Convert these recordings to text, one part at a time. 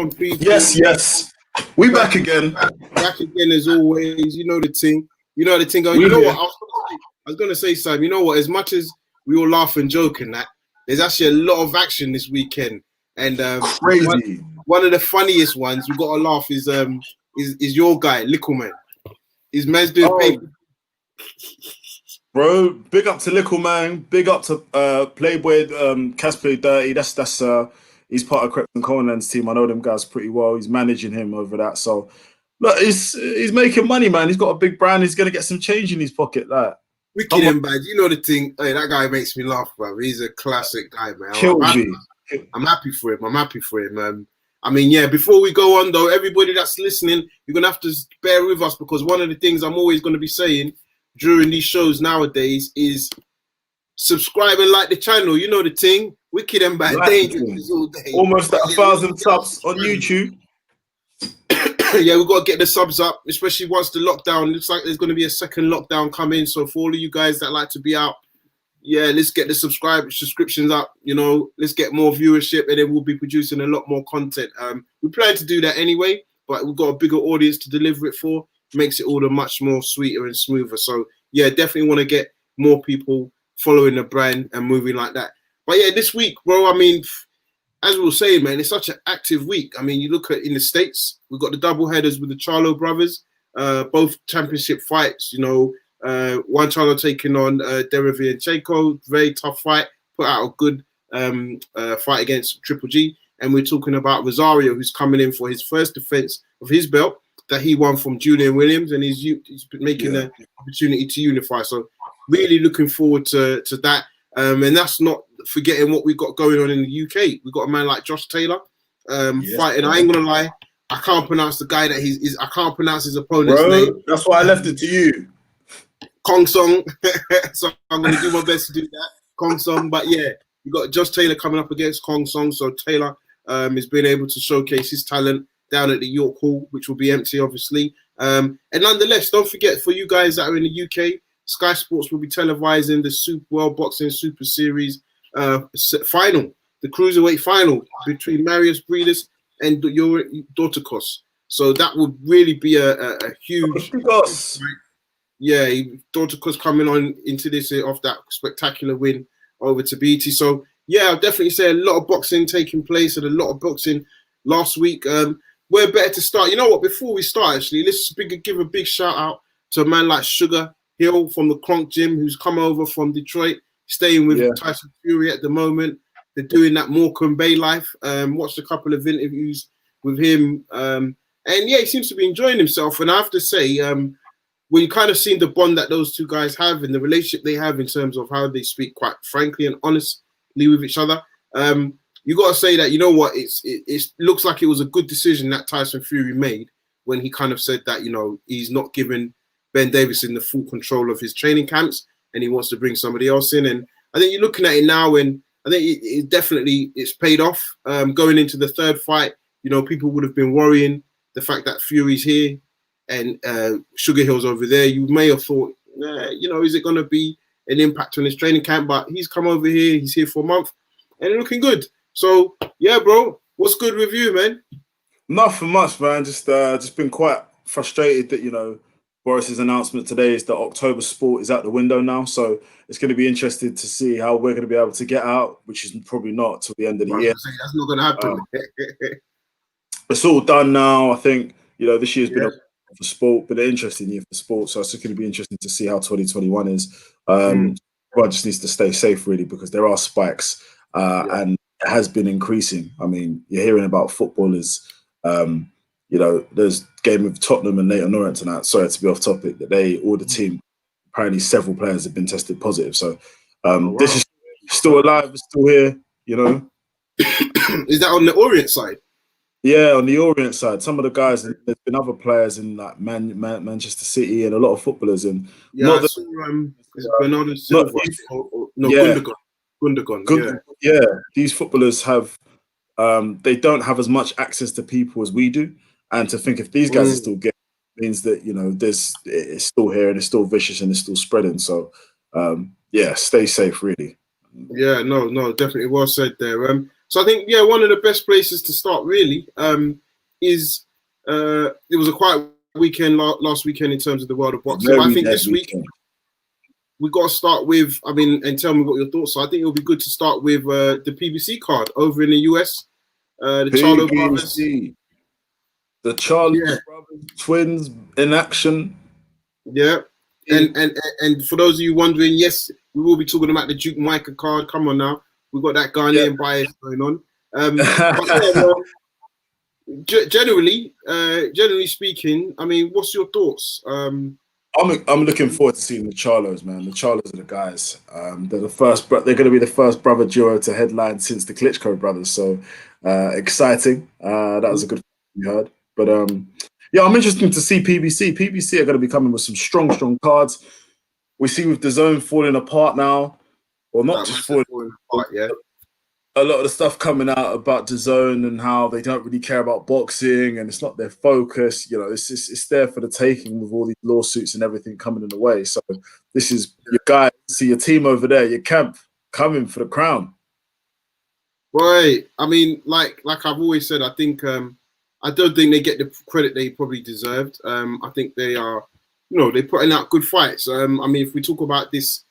people. Yes. We back again. Back again as always. You know the thing. You know what? I was gonna say, Sam. You know what? As much as we all laugh and joke and that, there's actually a lot of action this weekend. And crazy. One of the funniest ones we got to laugh is your guy, Little Man. His man's doing paper. Bro, big up to Little Man. Big up to Playboy. Casper Dirty. That's he's part of Krept and Conan's team. I know them guys pretty well. He's managing him over that. So look, he's making money, man. He's got a big brand. He's gonna get some change in his pocket. Like, wicked and bad. You know the thing. Hey, that guy makes me laugh, bro. He's a classic guy, man. I'm happy for him. I mean, yeah, before we go on though, everybody that's listening, you're gonna have to bear with us because one of the things I'm always gonna be saying during these shows nowadays is subscribe and like the channel. You know the thing. Wicked and bad. Dangerous all day. Almost at 1,000 subs on YouTube. Yeah, we've got to get the subs up, especially once the lockdown. Looks like there's going to be a second lockdown coming. So for all of you guys that like to be out, yeah, let's get the subscriptions up. You know, let's get more viewership, and then we'll be producing a lot more content. We plan to do that anyway, but we've got a bigger audience to deliver it for. Makes it all the much more sweeter and smoother. So yeah, definitely want to get more people following the brand and moving like that. But yeah, this week, bro, I mean, as we were saying, man, it's such an active week. I mean, you look at in the States, we've got the double headers with the Charlo brothers, both championship fights. You know, one Charlo taking on Derevyanchenko, very tough fight, put out a good fight against Triple G. And we're talking about Rosario, who's coming in for his first defense of his belt that he won from Julian Williams, and he's making the opportunity to unify. So really looking forward to that. And that's not forgetting what we've got going on in the UK. We've got a man like Josh Taylor fighting. I ain't gonna lie, I can't pronounce the guy that I can't pronounce his opponent's name. That's why I left it to you. Kong Song. So I'm gonna do my best to do that. Kong Song. But yeah, you got Josh Taylor coming up against Kong Song. So Taylor has been able to showcase his talent down at the York Hall, which will be empty, obviously. And nonetheless, don't forget, for you guys that are in the UK, Sky Sports will be televising the World Boxing Super Series final, the cruiserweight final between Marius Breedis and Dorticos. So that would really be a huge. Yeah, Dorticos coming on into this off that spectacular win over to BT. So yeah, I'll definitely say a lot of boxing taking place and a lot of boxing last week. We're better to start. You know what? Before we start, actually, let's give a big shout out to a man like Sugar Hill from the Kronk Gym, who's come over from Detroit, staying with Tyson Fury at the moment. They're doing that Morecambe Bay life. Watched a couple of interviews with him. And yeah, he seems to be enjoying himself. And I have to say, when you kind of seen the bond that those two guys have and the relationship they have in terms of how they speak quite frankly and honestly with each other, you got to say that, you know what, it looks like it was a good decision that Tyson Fury made when he kind of said that, you know, he's not giving Ben Davison the full control of his training camps and he wants to bring somebody else in. And I think you're looking at it now and I think it definitely it's paid off. Going into the third fight, you know, people would have been worrying the fact that Fury's here and Sugar Hill's over there. You may have thought, you know, is it going to be an impact on his training camp? But he's come over here, he's here for a month and looking good. So, yeah, bro, what's good with you, man? Nothing much, man. Just been quite frustrated that, you know, Boris's announcement today is that October sport is out the window now. So it's going to be interesting to see how we're going to be able to get out, which is probably not till the end of the year. That's not going to happen. It's all done now. I think, you know, this year's been for sport, but an interesting year for sport. So it's going to be interesting to see how 2021 is. Everyone just needs to stay safe, really, because there are spikes and it has been increasing. I mean, you're hearing about footballers, you know, there's game with Tottenham and Leighton Orient tonight. Sorry to be off topic, that all the team, apparently several players have been tested positive. So this is still alive, it's still here, you know. Is that on the Orient side? Yeah, on the Orient side. Some of the guys, there's been other players in like Manchester City and a lot of footballers. And yeah, I saw Bernardo Silva. Gundogan. Yeah, these footballers have, they don't have as much access to people as we do. And to think if these guys are still getting means that, you know, it's still here and it's still vicious and it's still spreading. So, yeah, stay safe, really. Yeah, no, definitely well said there. So I think one of the best places to start really is it was a quiet weekend last weekend in terms of the world of boxing. But I think this week we got to start with. I mean, and tell me what your thoughts are. I think it'll be good to start with the PBC card over in the US. The Charlo brothers. The Charlo brothers, twins in action. Yeah. And for those of you wondering, yes, we will be talking about the Duke Micah card. Come on now. We've got that Ghanaian bias going on. Generally speaking, I mean, what's your thoughts? I'm looking forward to seeing the Charlos, man. The Charlos are the guys. They're going to be the first brother duo to headline since the Klitschko brothers. So exciting. That was a good thing you heard. But I'm interested to see PBC. PBC are going to be coming with some strong cards. We see with DAZN falling apart now, or not just falling apart. Yeah. A lot of the stuff coming out about DAZN and how they don't really care about boxing and it's not their focus. You know, it's there for the taking with all these lawsuits and everything coming in the way. So this is your guys, see your team over there, your camp coming for the crown. Right. I mean, like I've always said, I think I don't think they get the credit they probably deserved. I think they are, they're putting out good fights. I mean, if we talk about this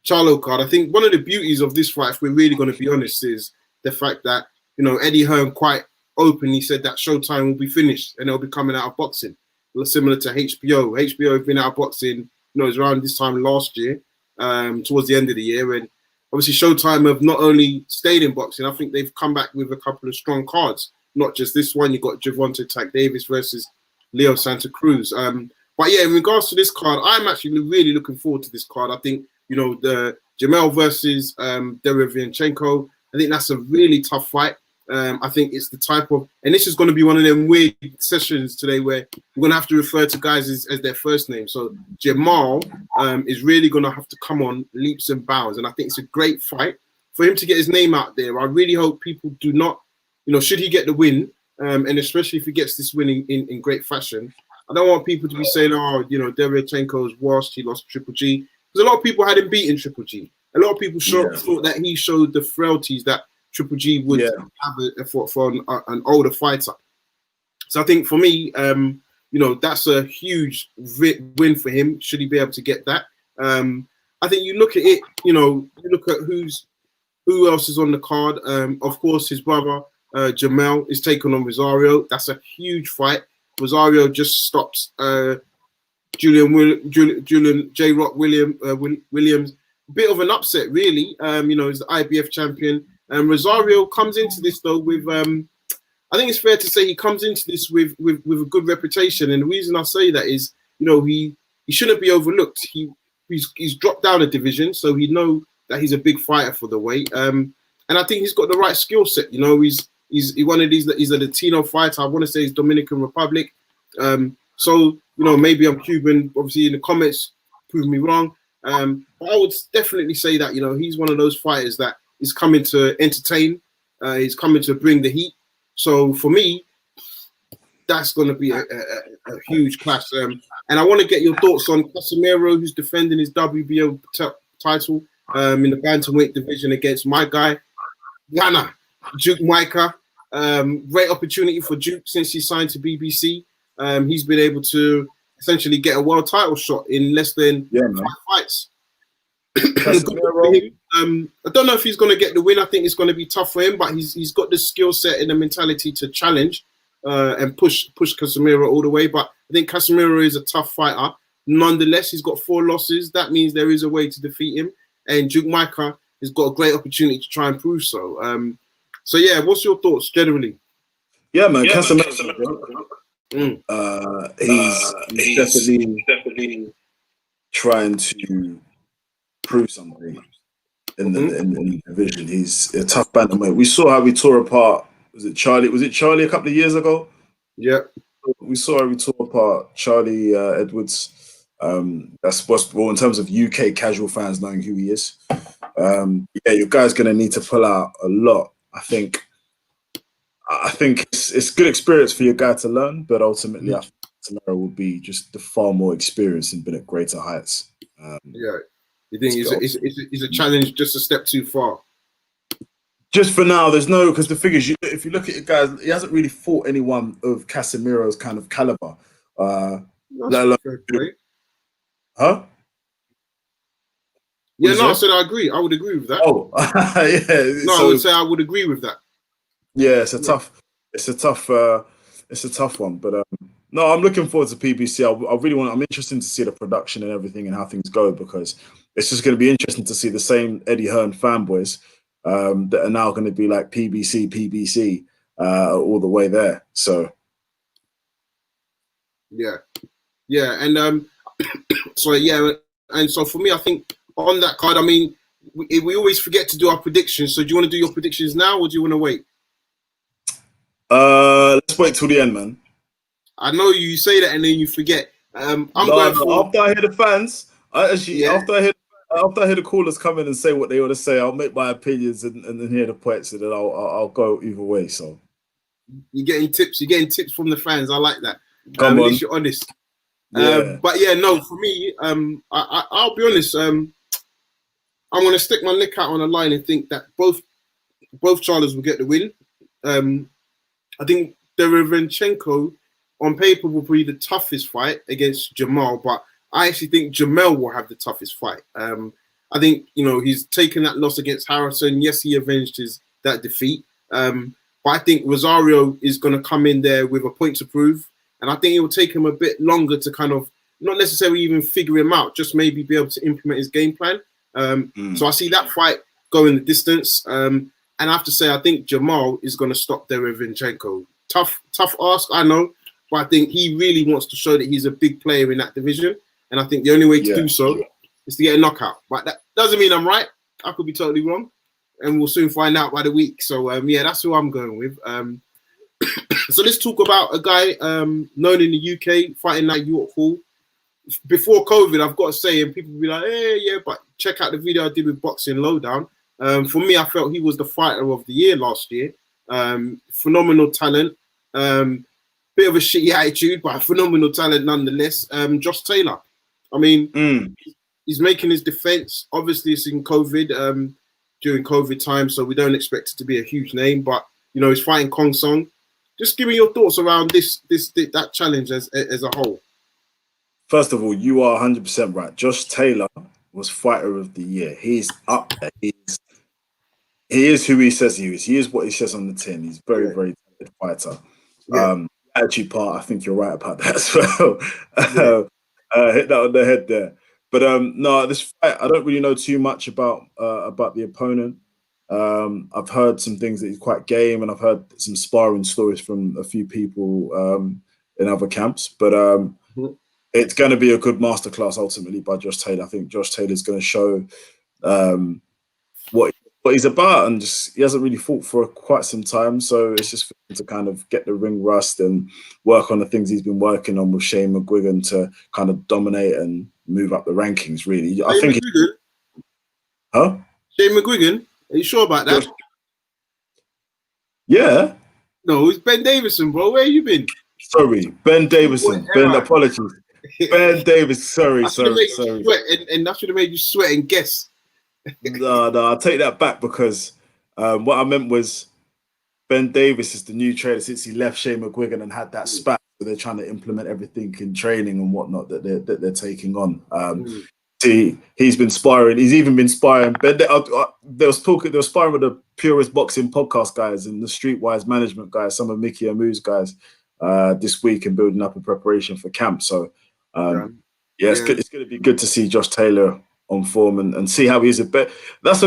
Charlo card, I think one of the beauties of this fight, if we're really going to be honest, is the fact that, Eddie Hearn quite openly said that Showtime will be finished and they'll be coming out of boxing. Similar to HBO. HBO have been out of boxing, it was around this time last year, towards the end of the year. And obviously Showtime have not only stayed in boxing, I think they've come back with a couple of strong cards. Not just this one, you got Gervonta Tank Davis versus Leo Santa Cruz. But yeah, in regards to this card, I'm actually really looking forward to this card. I think, the Jamel versus Derevianchenko, I think that's a really tough fight. I think it's the type of, and this is going to be one of them weird sessions today where we're going to have to refer to guys as their first name. So Jamal is really going to have to come on leaps and bounds. And I think it's a great fight for him to get his name out there. I really hope people do not, should he get the win, and especially if he gets this win in great fashion, I don't want people to be saying, Derevianchenko's washed, he lost Triple G. Because a lot of people had him beating Triple G. A lot of people thought that he showed the frailties that Triple G would have for an older fighter. So I think for me, that's a huge win for him, should he be able to get that. I think you look at it, you look at who else is on the card. Of course, his brother, Jamel, is taking on Rosario. That's a huge fight. Rosario just stops Julian J. Rock Williams. Bit of an upset, really. He's the IBF champion. Rosario comes into this though with, I think it's fair to say he comes into this with a good reputation. And the reason I say that is, he shouldn't be overlooked. He's dropped down a division, so he know that he's a big fighter for the weight. And I think he's got the right skill set. He's one of these. He's a Latino fighter. I want to say he's Dominican Republic. So maybe I'm Cuban. Obviously, in the comments, prove me wrong. But I would definitely say that he's one of those fighters that is coming to entertain. He's coming to bring the heat. So for me, that's going to be a huge clash. And I want to get your thoughts on Casemiro, who's defending his WBO title in the bantamweight division against my guy, Ghana, Duke Micah. Great opportunity for Duke since he signed to BBC. He's been able to essentially get a world title shot in less than 5 fights. I don't know if he's going to get the win. I think it's going to be tough for him, but he's got the skill set and the mentality to challenge and push Casemiro all the way. But I think Casemiro is a tough fighter. Nonetheless, he's got 4 losses. That means there is a way to defeat him. And Duke Micah has got a great opportunity to try and prove so. So yeah, what's your thoughts generally? Yeah, man, Casemiro. He's definitely trying to prove something in the division. He's a tough bantamweight. We saw how we tore apart. Was it Charlie a couple of years ago? Yeah. We saw how we tore apart Charlie Edwards. That's well in terms of UK casual fans knowing who he is. Your guy's gonna need to pull out a lot. I think it's good experience for your guy to learn, but ultimately I think Casemiro will be just the far more experienced and been at greater heights. You think it's a challenge just a step too far? Just for now, there's no, because the figures, if you look at it, guys, he hasn't really fought anyone of Casemiro's kind of caliber. That's Let alone, fair play. huh? What Yeah, did no, you I say? said I agree. I would agree with that. Oh, yeah. No, I would So say I would agree with that. yeah, Yeah. it's a tough one. But no, I'm looking forward to PBC. I really want. I'm interested to see the production and everything and how things go because it's just going to be interesting to see the same Eddie Hearn fanboys that are now going to be like PBC, all the way there. So Yeah. Yeah. And so yeah, and so for me, I think on that card, I mean, we always forget to do our predictions. So do you want to do your predictions now, or do you want to wait? let's wait till the end, man. I know you say that and then you forget. I'm No, going no. for After I hear the fans, yeah. after I hear the callers come in and say what they want to say, I'll make my opinions and then hear the points, and then I'll go either way. So You're getting tips. You're getting tips from the fans. I like that. come At on, least you're honest. yeah, But yeah, no, for me, I'll be honest. I'm going to stick my neck out on the line and think that both Charlos will get the win. I think Derevenchenko on paper will be the toughest fight against Jamal, but I actually think Jamel will have the toughest fight. I think he's taken that loss against Harrison. Yes, he avenged that defeat, but I think Rosario is going to come in there with a point to prove, and I think it will take him a bit longer to kind of not necessarily even figure him out, just maybe be able to implement his game plan. So I see that fight going the distance. And I have to say, I think Jamal is going to stop Derevenchenko. Tough ask, I know, but I think he really wants to show that he's a big player in that division. And I think the only way to do so is to get a knockout. But that doesn't mean I'm right. I could be totally wrong. And we'll soon find out by the week. So, yeah, that's who I'm going with. So let's talk about a guy known in the UK fighting like York Hall. Before COVID, I've got to say, and people be like, hey, yeah, but check out the video I did with Boxing Lowdown. For me, I felt he was the fighter of the year last year. Phenomenal talent. Bit of a shitty attitude, but phenomenal talent nonetheless. Josh Taylor. I mean, he's making his defense. Obviously, it's in COVID, during COVID time, so we don't expect it to be a huge name, but, he's fighting Kong Song. Just give me your thoughts around that challenge as a whole. First of all, you are 100% right. Josh Taylor was fighter of the year. He's up there. He is who he says he is. He is what he says on the tin. He's very, very talented fighter. Yeah. Actually, part, I think you're right about that as well. Hit that on the head there. But no, this fight, I don't really know too much about the opponent. I've heard some things that he's quite game, and I've heard some sparring stories from a few people in other camps. But it's going to be a good masterclass ultimately by Josh Taylor. I think Josh Taylor is going to show what he's about, and just he hasn't really fought for quite some time, so it's just for him to kind of get the ring rust and work on the things he's been working on with Shane McGuigan to kind of dominate and move up the rankings. Really, I think. Huh? Shane McGuigan? Are you sure about that? Yeah. No, it's Ben Davison, bro. Where you been? Sorry, Ben Davison. Ben, apologies. Ben Davis. Sorry. And that should have made you sweat and guess. No, I'll take that back because what I meant was Ben Davis is the new trainer since he left Shane McGuigan and had that spat. So they're trying to implement everything in training and whatnot that they're taking on. He's been sparring. He's even been sparring. They were sparring with the Purist Boxing podcast guys and the Streetwise Management guys, some of Mickey Amu's guys this week and building up in preparation for camp. So it's going to be good to see Josh Taylor on form and see how he is. I think that's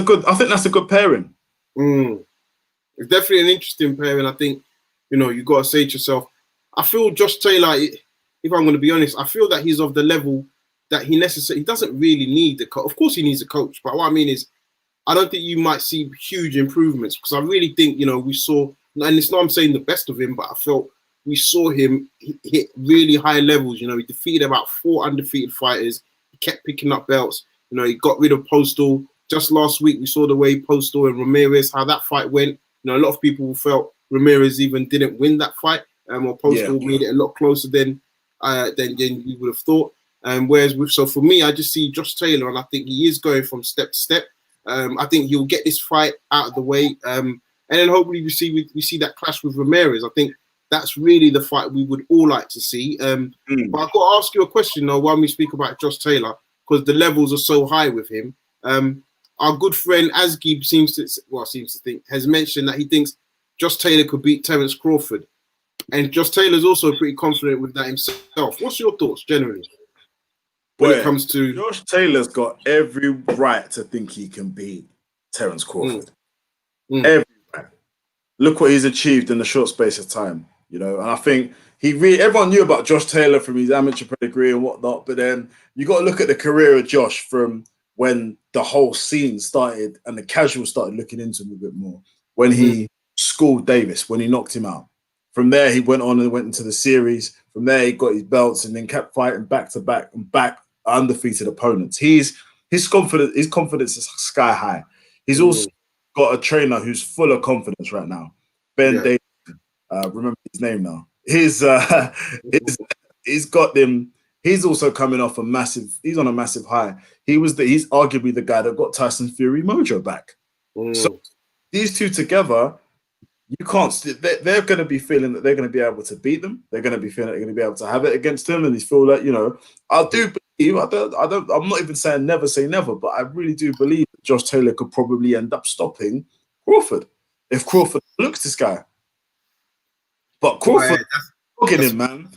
a good pairing. It's definitely an interesting pairing. I think, you got to say to yourself, I feel Josh Taylor, if I'm going to be honest, I feel that he's of the level that he doesn't really need the coach. Of course he needs a coach, but what I mean is, I don't think you might see huge improvements because I really think, we saw, and it's not I'm saying the best of him, but I felt we saw him hit really high levels. He defeated about 4 undefeated fighters. He kept picking up belts. He got rid of Postal. Just last week, we saw the way Postal and Ramirez, how that fight went. A lot of people felt Ramirez even didn't win that fight, or Postal made it a lot closer than you would have thought. So for me, I just see Josh Taylor, and I think he is going from step to step. I think he'll get this fight out of the way, and then hopefully we see that clash with Ramirez. I think that's really the fight we would all like to see. But I've got to ask you a question though while we speak about Josh Taylor, because the levels are so high with him. Our good friend Asgib has mentioned that he thinks Josh Taylor could beat Terence Crawford, and Josh Taylor's also pretty confident with that himself. What's your thoughts generally when it comes to Josh Taylor's got every right to think he can beat Terence Crawford? Every right. Look what he's achieved in a short space of time, you know. And I think everyone knew about Josh Taylor from his amateur pedigree and whatnot, but then you got to look at the career of Josh from when the whole scene started and the casuals started looking into him a bit more. When he schooled Davis, when he knocked him out. From there, he went on and went into the series. From there, he got his belts and then kept fighting back to back and back undefeated opponents. His confidence is sky high. He's also got a trainer who's full of confidence right now. Ben Davis, remember his name now. He's got them. He's also coming off he's on a massive high. He's arguably the guy that got Tyson Fury mojo back. So these two together, you can't. They're going to be feeling that they're going to be able to beat them. They're going to be feeling that they're going to be able to have it against them, and they feel that, you know, I do believe. I'm not even saying never say never, but I really do believe that Josh Taylor could probably end up stopping Crawford if Crawford looks this guy. But Crawford, look at him, man.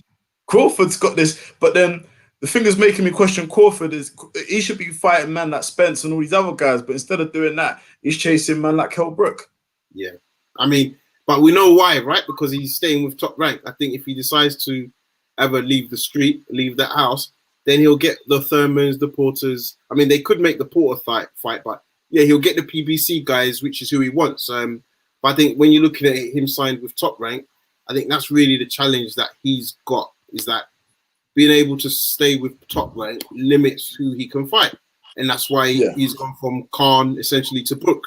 Crawford's got this, but then the thing that's making me question Crawford is he should be fighting man like Spence and all these other guys, but instead of doing that, he's chasing man like Kell Brook. Yeah, I mean, but we know why, right? Because he's staying with Top Rank. I think if he decides to ever leave the street, leave that house, then he'll get the Thurmans, the Porters. I mean, they could make the Porter fight, but yeah, he'll get the PBC guys, which is who he wants. But I think when you're looking at him signed with Top Rank, I think that's really the challenge that he's got, is that being able to stay with Top Rank limits who he can fight. And that's why he's gone from Khan essentially to Brook.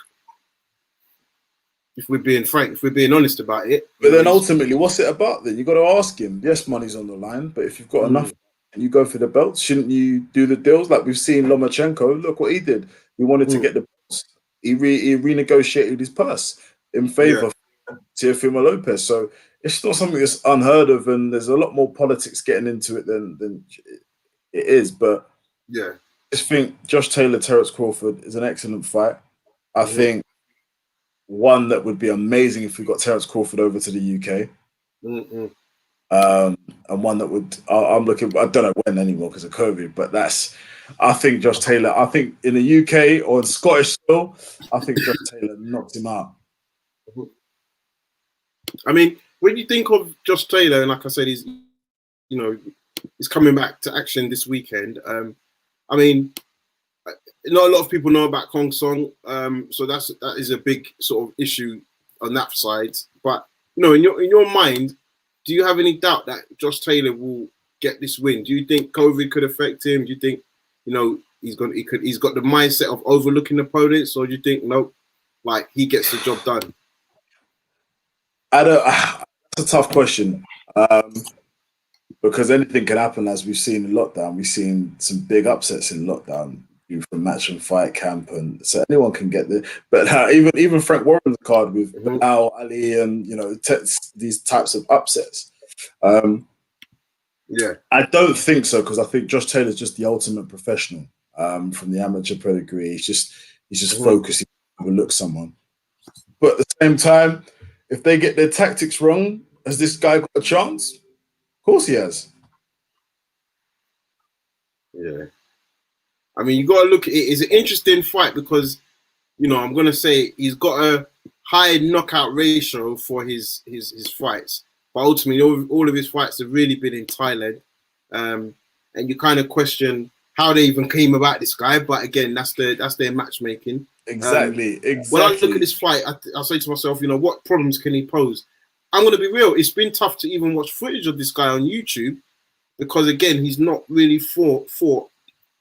If we're being frank, if we're being honest about it. But then ultimately, what's it about then? You got to ask him. Yes, money's on the line, but if you've got enough and you go for the belts, shouldn't you do the deals? Like we've seen Lomachenko, look what he did. He wanted to get the belts. He renegotiated his purse in favor of Teofimo Lopez. So it's not something that's unheard of, and there's a lot more politics getting into it than it is. But I just think Josh Taylor, Terence Crawford is an excellent fight. I think one that would be amazing if we got Terence Crawford over to the UK. And one that would, I'm looking, I don't know when anymore because of COVID, but I think Josh Taylor, I think in the UK or in Scottish soil, I think Josh Taylor knocked him out. I mean, when you think of Josh Taylor, and like I said, he's coming back to action this weekend. I mean, not a lot of people know about Kong Song, so that is a big sort of issue on that side. But you know, in your mind, do you have any doubt that Josh Taylor will get this win? Do you think COVID could affect him? Do you think, you know, he's got the mindset of overlooking opponents, or do you think nope, like he gets the job done? That's a tough question, because anything can happen. As we've seen in lockdown, we've seen some big upsets in lockdown from match and fight camp, and so anyone can get there. But even Frank Warren's card with Al Ali and these types of upsets. I don't think so, because I think Josh Taylor's just the ultimate professional from the amateur pedigree. He's just focused. He overlooks someone, but at the same time, if they get their tactics wrong, has this guy got a chance? Of course he has. Yeah. I mean, you got to look at it. It's an interesting fight because, you know, I'm going to say he's got a high knockout ratio for his fights. But ultimately, all of his fights have really been in Thailand. And you kind of question how they even came about this guy. But again, that's their matchmaking. Exactly. When I look at this fight, I say to myself, you know, what problems can he pose? I'm going to be real. It's been tough to even watch footage of this guy on YouTube because, again, he's not really fought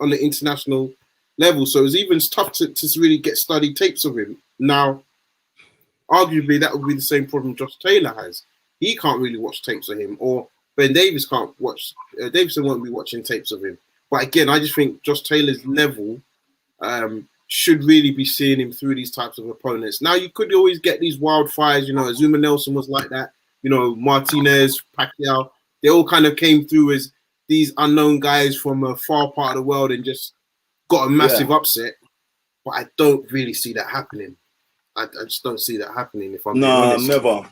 on the international level. So it's even tough to really get study tapes of him. Now, arguably, that would be the same problem Josh Taylor has. He can't really watch tapes of him, or Ben Davis can't watch. Davison won't be watching tapes of him. But again, I just think Josh Taylor's level should really be seeing him through these types of opponents. Now, you could always get these wildfires, you know, Azuma Nelson was like that, you know, Martinez, Pacquiao, they all kind of came through as these unknown guys from a far part of the world and just got a massive upset. But I don't really see that happening. I just don't see that happening, if I'm being honest. Never.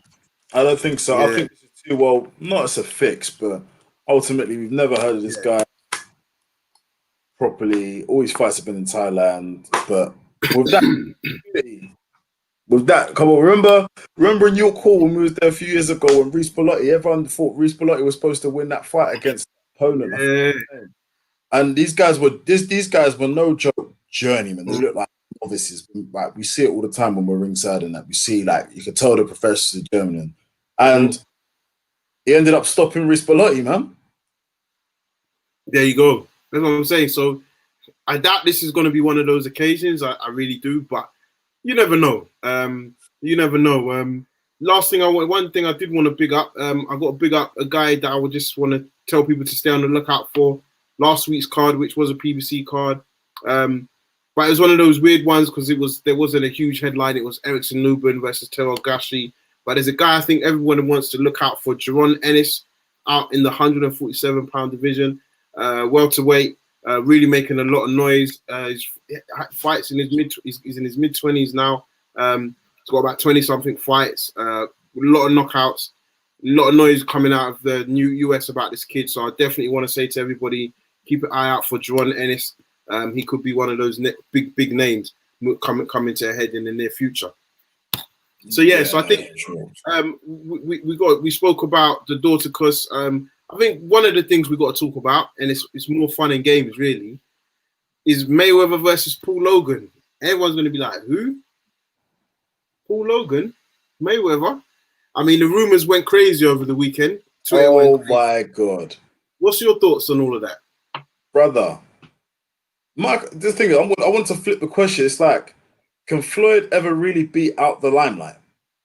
I don't think so. Yeah. I think this is too well, not as a fix, but ultimately we've never heard of this guy properly. All his fights have been in Thailand, but with that, come on, remember in your call when we was there a few years ago when Reece Bellotti, everyone thought Reece Bellotti was supposed to win that fight against the opponent. Yeah. And these guys were no joke journeymen. They look like novices. Like we see it all the time when we're ringside and that. We see, like, you can tell the professionals are journeymen. And he ended up stopping Reece Bellotti, man. There you go. That's what I'm saying. So I doubt this is going to be one of those occasions. I really do, but you never know. You never know. One thing I did want to big up. I got to big up a guy that I would just want to tell people to stay on the lookout for. Last week's card, which was a PBC card, but it was one of those weird ones because there wasn't a huge headline. It was Erickson Nubin versus Tero Gashi. But there's a guy I think everyone wants to look out for, Jaron Ennis, out in the 147-pound division, welterweight, really making a lot of noise. His fights in his he's in his mid-20s now. He's got about 20-something fights, a lot of knockouts, a lot of noise coming out of the new US about this kid. So I definitely want to say to everybody, keep an eye out for Jaron Ennis. He could be one of those big names coming to a head in the near future. So so I think we spoke about the Dorticus. I think one of the things we got to talk about, and it's more fun and games really, is Mayweather versus Paul Logan. Everyone's going to be like, who? Paul Logan, Mayweather. I mean, the rumors went crazy over the weekend. Oh my God! What's your thoughts on all of that, brother? Mark, the thing is, I want to flip the question. It's like, can Floyd ever really be out the limelight?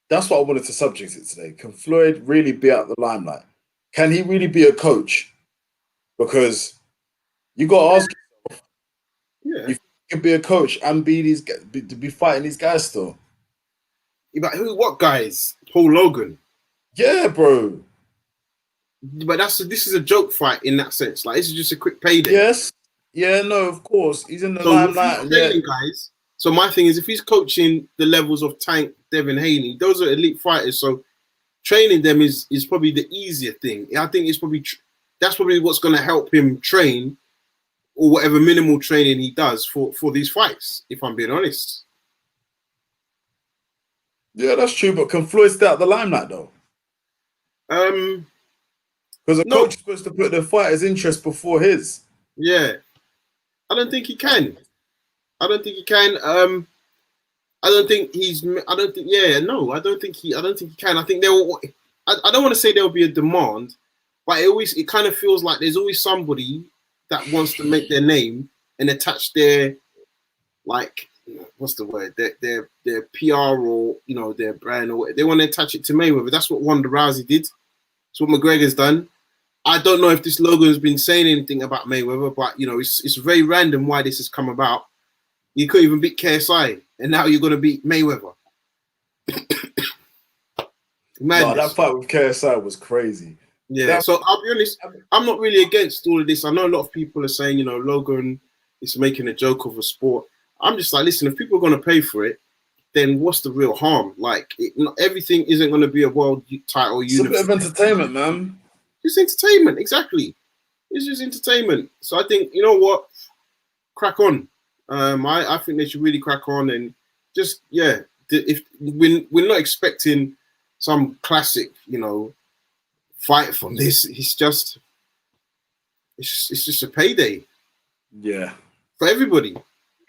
That's what I wanted to subject it today. Can Floyd really be out the limelight? Can he really be a coach? Because you got to ask yourself, if you can be a coach and be fighting these guys still. But what guys? Paul Logan. Yeah, bro. But this is a joke fight in that sense. Like, this is just a quick payday. Yes. Yeah, no, of course. He's in the limelight. Guys. So my thing is, if he's coaching the levels of Tank, Devin Haney, those are elite fighters. So training them is probably the easier thing. I think it's probably that's probably what's going to help him train, or whatever minimal training he does for these fights, if I'm being honest. Yeah, that's true. But can Floyd stay out the limelight though? Because a coach is supposed to put the fighter's interest before his. Yeah. I don't think he can. I don't think he can. I don't think he can. I don't think he can. I think there will. I don't want to say there will be a demand, but it kind of feels like there's always somebody that wants to make their name and attach their, like, what's the word? Their PR, or their brand, or they want to attach it to Mayweather. That's what Ronda Rousey did. That's what McGregor's done. I don't know if this logo has been saying anything about Mayweather, but it's very random why this has come about. You couldn't even beat KSI, and now you're going to beat Mayweather. No, that fight with KSI was crazy. Yeah, so I'll be honest, I'm not really against all of this. I know a lot of people are saying, Logan is making a joke of a sport. I'm just like, listen, if people are going to pay for it, then what's the real harm? Like, everything isn't going to be a world title. It's a bit of entertainment, man. It's entertainment, exactly. It's just entertainment. So I think, you know what? Crack on. I think they should really crack on, and just, if we're not expecting some classic, fight from this. It's just a payday. Yeah. For everybody.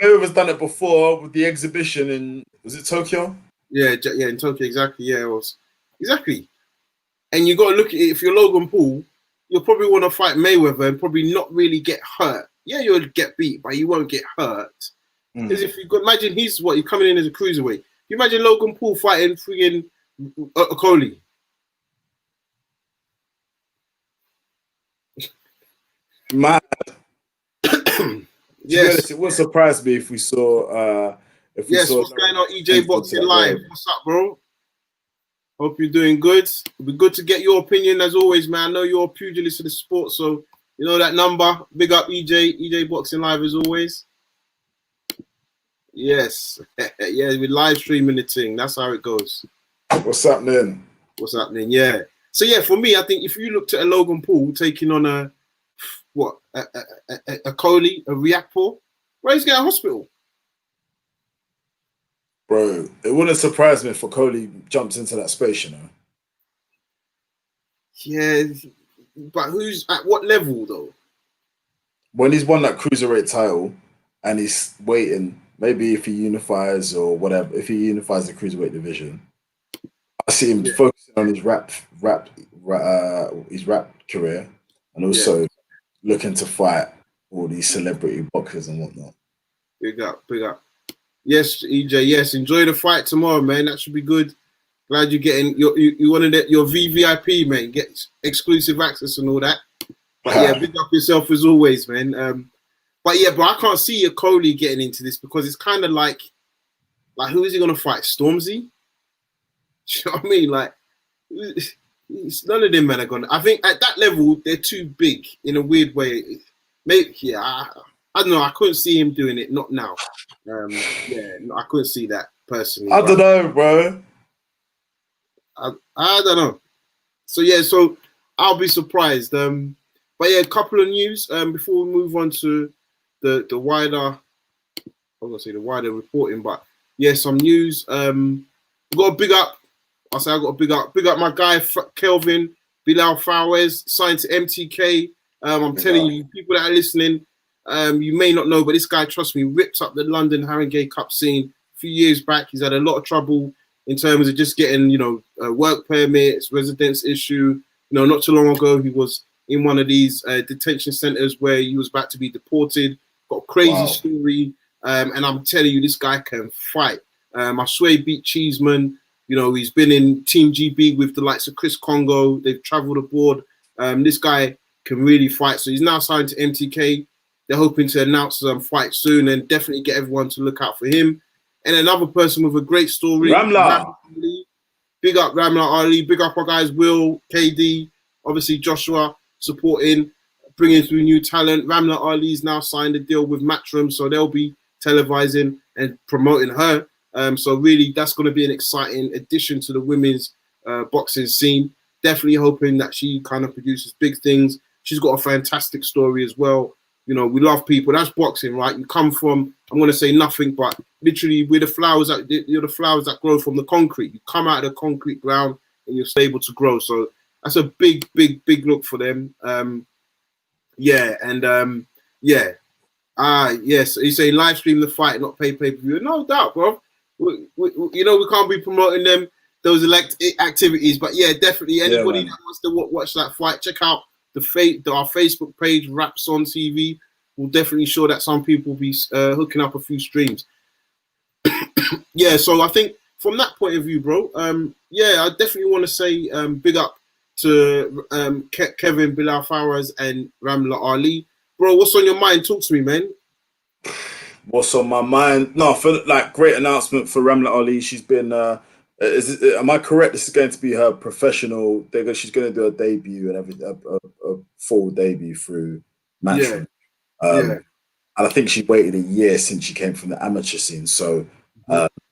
Mayweather's done it before with the exhibition in, was it Tokyo? Yeah, in Tokyo, exactly. Yeah, it was. Exactly. And you got to look at it, if you're Logan Paul, you'll probably want to fight Mayweather and probably not really get hurt. Yeah, you'll get beat, but you won't get hurt. Because if you imagine he's coming in as a cruiserweight. You imagine Logan Paul fighting friggin' Okoli. Mad. To be honest, it wouldn't surprise me if we saw. What's going on, EJ Boxing Live? What's up, bro? Hope you're doing good. It'll be good to get your opinion as always, man. I know you're a pugilist of the sport, so you know that number. Big up EJ Boxing Live as always. Yes, yeah, we're live streaming the thing. That's how it goes. What's happening? Yeah. So yeah, for me, I think if you looked at a Logan Paul taking on a Coley, a Riakpo, where he's getting a hospital. Bro, it wouldn't surprise me if Coley jumps into that space, you know. Yeah, but who's at what level though? When he's won that cruiserweight title and he's waiting, maybe if he unifies or whatever, if he unifies the cruiserweight division, I see him focusing on his rap career and also looking to fight all these celebrity boxers and whatnot. Big up. Yes, EJ. Yes, enjoy the fight tomorrow, man. That should be good. Glad you're getting you wanted your VVIP, man. Get exclusive access and all that. But yeah, big up yourself as always, man. But I can't see a Coley getting into this because it's kind of like who is he gonna fight? Stormzy? You know what I mean? Like, none of them men are gonna. I think at that level they're too big in a weird way. Maybe I don't know. I couldn't see him doing it. Not now. I couldn't see that personally. I don't know, bro. I don't know. So I'll be surprised. But yeah, a couple of news before we move on to the wider. I was gonna say the wider reporting, but yeah, some news. We got a big up. I got a big up my guy Kelvin Bilal Fawez signed to MTK. I'm telling you, people that are listening. You may not know, but this guy, trust me, ripped up the London Haringey Cup scene a few years back. He's had a lot of trouble in terms of just getting, work permits, residence issue. Not too long ago, he was in one of these detention centers where he was about to be deported. Got a crazy story. And I'm telling you, this guy can fight. I swear he beat Cheeseman. He's been in Team GB with the likes of Chris Congo. They've traveled abroad. This guy can really fight. So he's now signed to MTK. They're hoping to announce some fight soon and definitely get everyone to look out for him. And another person with a great story. Ramla Ali. Big up Ramla Ali. Big up our guys Will, KD, obviously Joshua supporting, bringing through new talent. Ramla Ali's now signed a deal with Matchroom, so they'll be televising and promoting her. So really, that's going to be an exciting addition to the women's boxing scene. Definitely hoping that she kind of produces big things. She's got a fantastic story as well. We love people. That's boxing, right? You come from, I'm going to say nothing, but literally we're the flowers that grow from the concrete. You come out of the concrete ground and you're able to grow. So that's a big look for them. Yes. You say live stream the fight, not pay-per-view. No doubt, bro. We can't be promoting them, those activities. But yeah, definitely anybody that wants to watch that fight, check out our Facebook page, Raps on TV. Will definitely show that some people will be hooking up a few streams. So I think from that point of view, bro, I definitely want to say big up to Kevin Bilal Fawaz and Ramla Ali. Bro, what's on your mind? Talk to me, man. What's on my mind? No, for great announcement for Ramla Ali. She's been am I correct? This is going to be her professional. She's going to do a debut and everything, a full debut through Matchroom. And I think she waited a year since she came from the amateur scene. So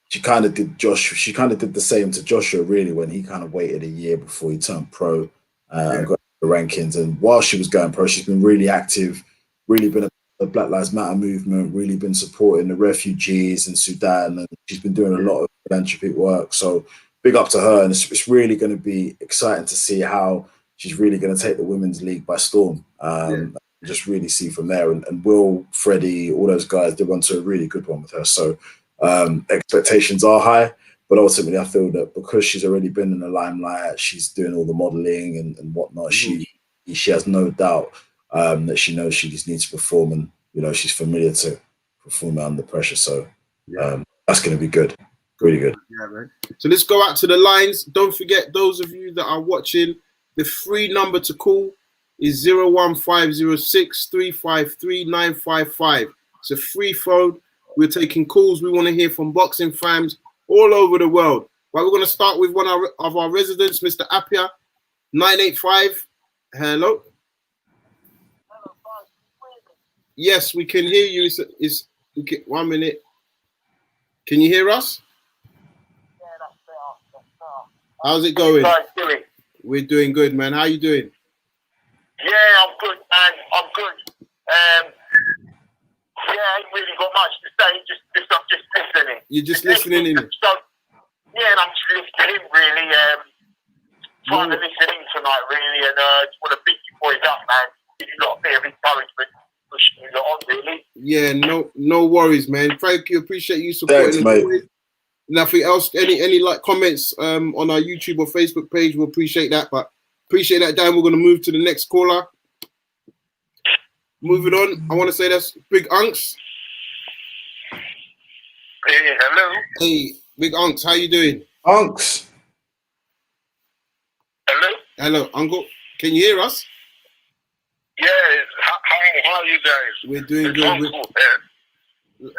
she kind of did the same to Joshua, really, when he kind of waited a year before he turned pro and got the rankings. And while she was going pro, she's been really active, really been the Black Lives Matter movement, really been supporting the refugees in Sudan, and she's been doing a lot of philanthropic work. So big up to her, and it's really going to be exciting to see how she's really going to take the women's league by storm. Just really see from there, and Will, Freddie, all those guys, they went to a really good one with her. So expectations are high, but ultimately I feel that because she's already been in the limelight, she's doing all the modeling and whatnot, she has no doubt that she knows she just needs to perform, and she's familiar to performing under pressure. So that's going to be good, really good. Yeah, man. So let's go out to the lines. Don't forget, those of you that are watching, the free number to call is 01506 353 955. It's a free phone. We're taking calls. We want to hear from boxing fans all over the world. Right, we're going to start with one of our residents, Mr. Appiah, 985. Hello. Yes, we can hear you. Okay, 1 minute. Can you hear us? Yeah, that's better. How's it going? How you doing? We're doing good, man. How you doing? Yeah, I'm good, man. I'm good. Yeah, I ain't really got much to say. I'm just listening. You're just listening in. So, yeah, and I'm just listening, really. Trying to listen in tonight, really, and just want to pick you boys up, man. Give you a lot of bit of encouragement, pushing you lot on, really. Yeah, no worries, man. Thank you. Appreciate you supporting. Thanks, mate. Nothing else. Any like comments on our YouTube or Facebook page? We'll appreciate that. But appreciate that, Dan. We're gonna move to the next caller. Moving on. I want to say that's Big Unks. Hey, hello. Hey, Big Unks. How you doing? Unks. Hello. Hello, Uncle. Can you hear us? Yeah. How are you guys? We're doing good.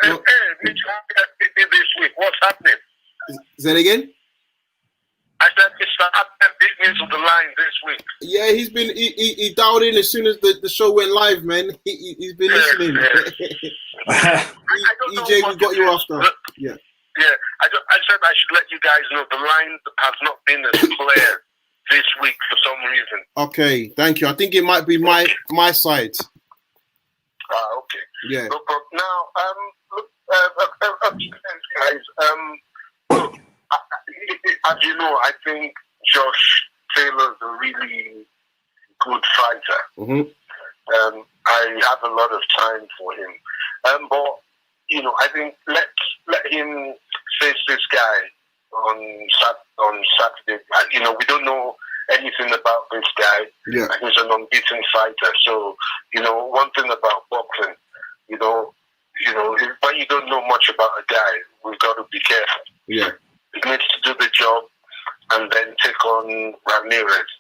Hey, Mitch, this week, what's happening? Say that again? I said it's big news of the line this week. Yeah, he's been he dialed in as soon as the show went live, man. He's been listening. EJ, we got you after. Yeah. Yeah, I said I should let you guys know the line has not been as clear this week for some reason. Okay, thank you. I think it might be my side. Okay. Yeah. No problem. Now, look, guys, look, as you know, I think Josh Taylor's a really good fighter. Mm-hmm. I have a lot of time for him. But, you know, I think let him face this guy on Saturday. You know, we don't know anything about this guy. Yeah. He's an unbeaten fighter. So, you know, one thing about boxing, you know, when you don't know much about a guy, we've got to be careful. Yeah. He needs to do the job and then take on Ramirez,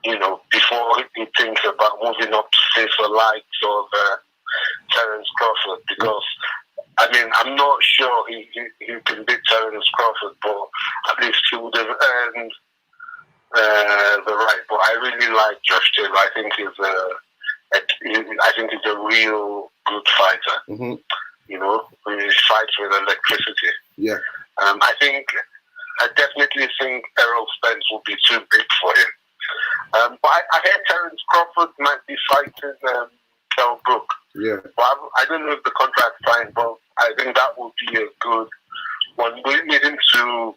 you know, before he thinks about moving up to face the likes of Terence Crawford. Because, I mean, I'm not sure he can beat Terence Crawford, but at least he would have earned the right. But I really like Josh Taylor. I think he's a real good fighter. Mm-hmm. You know, he fights with electricity. Yeah. I definitely think Errol Spence will be too big for him. But I heard Terence Crawford might be fighting Kell Brook. Yeah. But I don't know if the contract's signed, but I think that would be a good one. We need him to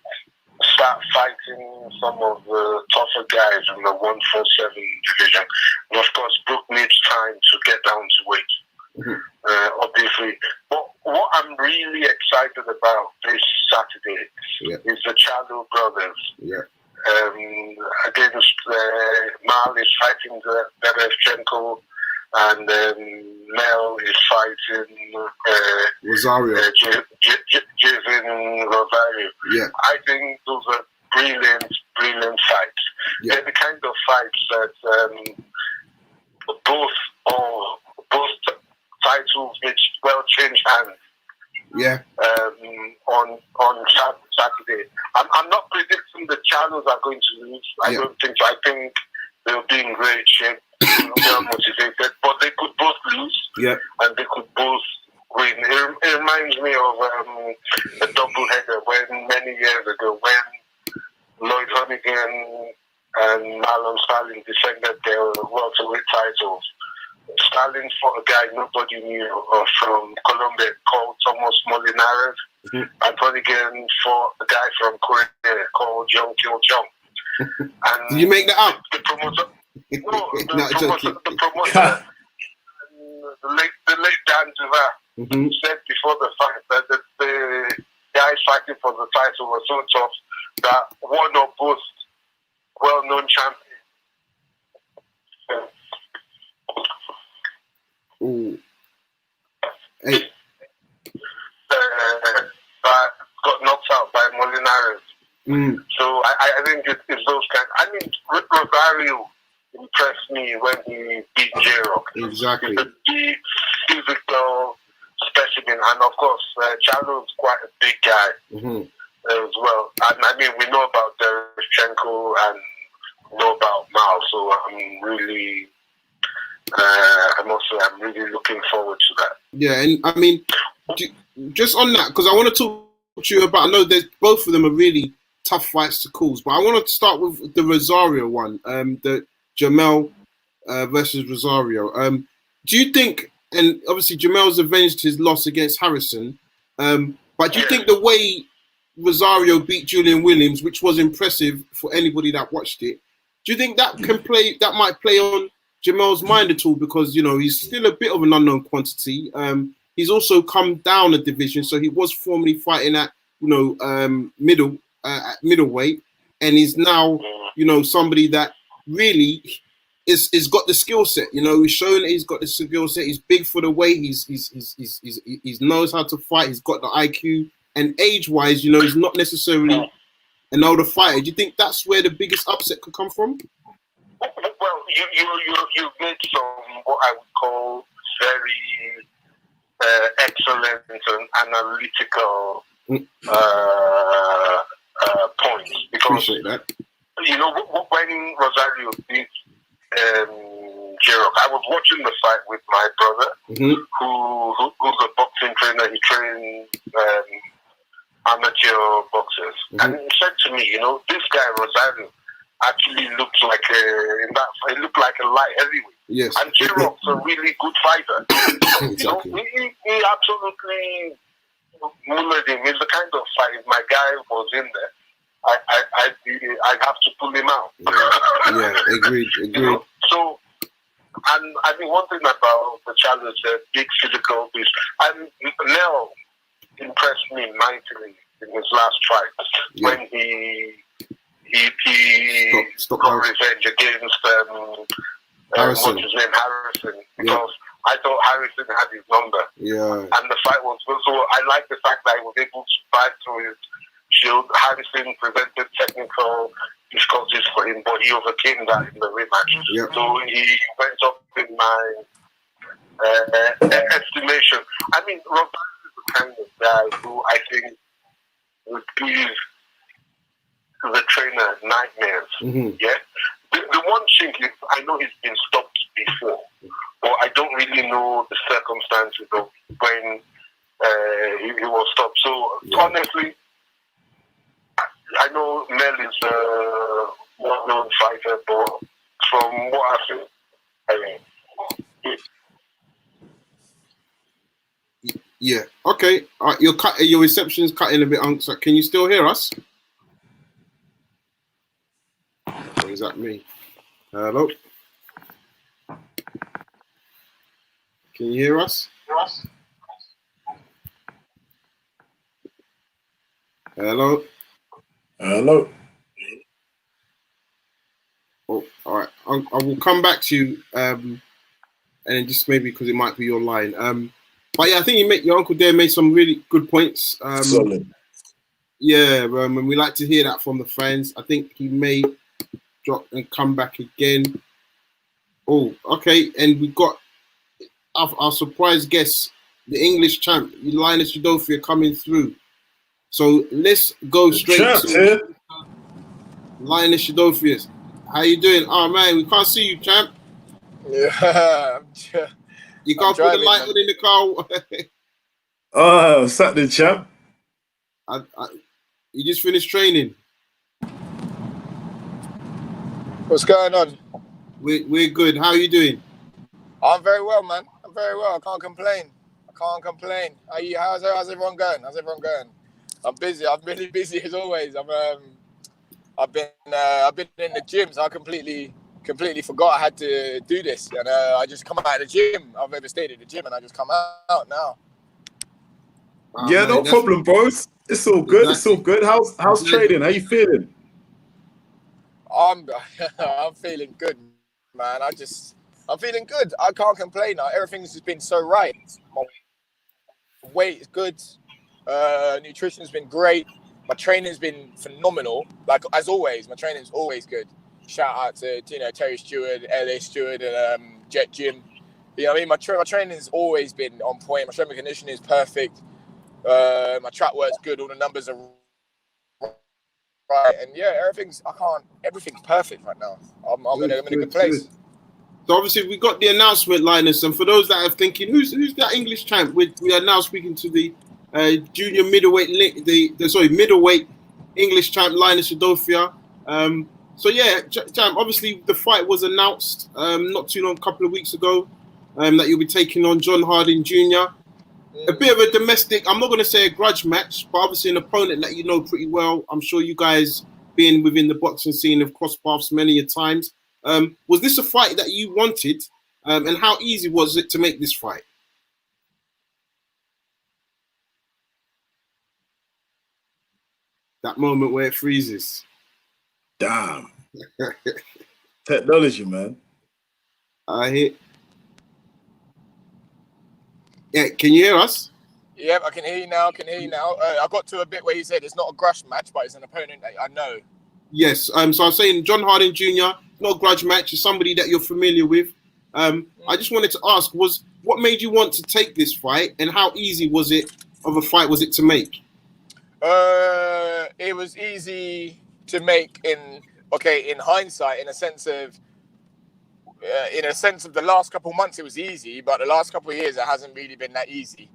start fighting some of the tougher guys in the 147 division. And of course, Brook needs time to get down to weight. Mm-hmm. Obviously. But what I'm really excited about this Saturday is the Charlo brothers. Yeah. Against Mal is fighting Derevchenko, and Mel is fighting Rosario. Jason Rosario. Yeah. I think those are brilliant fights. Yeah. They're the kind of fights that both titles which will change hands. Yeah. On Saturday. I'm not predicting the Charlos are going to lose. I don't think so. I think they'll be in great shape. They're motivated, but they could both lose. Yeah. And they could both win. It reminds me of a double-header when many years ago when Lloyd Honeyghan and Marlon Sterling defended their welterweight titles. Sterling fought a guy nobody knew from Colombia called Thomas Molinares. Mm-hmm. And Honeyghan fought a guy from Korea called Jung Kil Chung. And did you make that up? The promoter, the late Dan Duva said before the fight that the guys fighting for the title were so tough that one or both well-known champions. Ooh. Hey. Got knocked out by Molinares. So I think it's those kind. I mean, Rosario impressed me when he beat J-Rock. Exactly. He's a big, physical, specimen, and of course, Charlo is quite a big guy as well. And I mean, we know about Derevchenko and know about Mao, so I'm really, I'm really looking forward to that. Yeah, and I mean, just on that, because I want to talk to you about. I know that both of them are really tough fights to cause, but I want to start with the Rosario one, the Jamel versus Rosario. Do you think? And obviously, Jamel's avenged his loss against Harrison, but do you think the way Rosario beat Julian Williams, which was impressive for anybody that watched it, do you think that might play on Jamel's mind at all? Because, you know, he's still a bit of an unknown quantity. He's also come down a division, so he was formerly fighting at, you know, middleweight, and he's now, you know, somebody that really is got the skill set. You know, he's shown that he's got the skill set. He's big for the weight. He knows how to fight. He's got the IQ, and age-wise, you know, he's not necessarily an older fighter. Do you think that's where the biggest upset could come from? Well, you made some what I would call very excellent and analytical points, because Appreciate that. You know, when Rosario beat J-Rock, I was watching the fight with my brother, who's a boxing trainer. He trains amateur boxers, and he said to me, you know, this guy Rosario actually looks like he looked like a light heavyweight. Yes. And J-Rock's a really good fighter. Exactly. You know, he absolutely mullered him. It's the kind of fight, if my guy was in there, I'd have to pull him out. Yeah, agreed. You know? So, and I think one thing about the challenge, big physical piece, and Mel impressed me mightily in his last fight when he got revenge against Harrison. what's his name, Harrison, because I thought Harrison had his number. Yeah. And the fight was good. So I like the fact that he was able to fight through his shield. Harrison presented technical difficulties for him, but he overcame that in the rematch. Yep. So he went up in my estimation. I mean, Robert is the kind of guy who I think would give the trainer nightmares. Yeah. The one chink is, I know he's been stopped before, but I don't really know the circumstances of when he was stopped. So honestly, I know Mel is a well-known fighter, but from what I've seen, Yeah. Okay. Your reception's cutting a bit. So can you still hear us? Or is that me? Hello. Can you hear us? Hello. Hello. Oh, all right. I will come back to you, and then just maybe because it might be your line. But yeah, I think your uncle there made some really good points. Solid. Yeah, and we like to hear that from the fans. I think he may drop and come back again. Oh, okay. And we got our surprise guest, the English champ, Linus Udofia, coming through. So let's go straight to Linus Udofia. How you doing? Oh man, we can't see you, champ. Yeah, you can't put the light on in the car. Oh, Saturday, champ. You just finished training. What's going on? We're good. How are you doing? I'm very well, man. I'm very well. I can't complain. How's everyone going? I'm busy. I'm really busy as always. I've been in the gym, so I completely forgot I had to do this, and I just come out of the gym. I've never stayed at the gym, and I just come out now. Yeah, man, no problem, bro. It's all good. It's all good. How's training? How you feeling? I'm feeling good, man. I'm feeling good. I can't complain now. Everything's just been so right. My weight is good. Nutrition's been great. My training's been phenomenal. Like as always, my training's always good. Shout out to Terry Stewart, LA Stewart, and Jet Gym. You know what I mean? My training's always been on point. My strength and conditioning is perfect. My track work's good. All the numbers are right. And yeah, everything's perfect right now. I'm in a good place. Good. So obviously we got the announcement, Linus, and for those that are thinking, who's that English champ? We are now speaking to the junior middleweight, middleweight English champ, Linus Udofia. So yeah, champ. Obviously the fight was announced not too long, a couple of weeks ago, that you'll be taking on John Harding Jr. A bit of a domestic. I'm not going to say a grudge match, but obviously an opponent that you know pretty well. I'm sure you guys, being within the boxing scene, have crossed paths many a times. Was this a fight that you wanted, and how easy was it to make this fight? That moment where it freezes. Damn. Technology, man. I hear. Yeah, can you hear us? Yeah, I can hear you now. I got to a bit where he said it's not a grudge match, but it's an opponent that I know. Yes. So I was saying John Harding Jr., not a grudge match, is somebody that you're familiar with. I just wanted to ask, what made you want to take this fight, and how easy was it to make? It was easy to make in hindsight, in a sense of the last couple of months it was easy, but the last couple of years it hasn't really been that easy.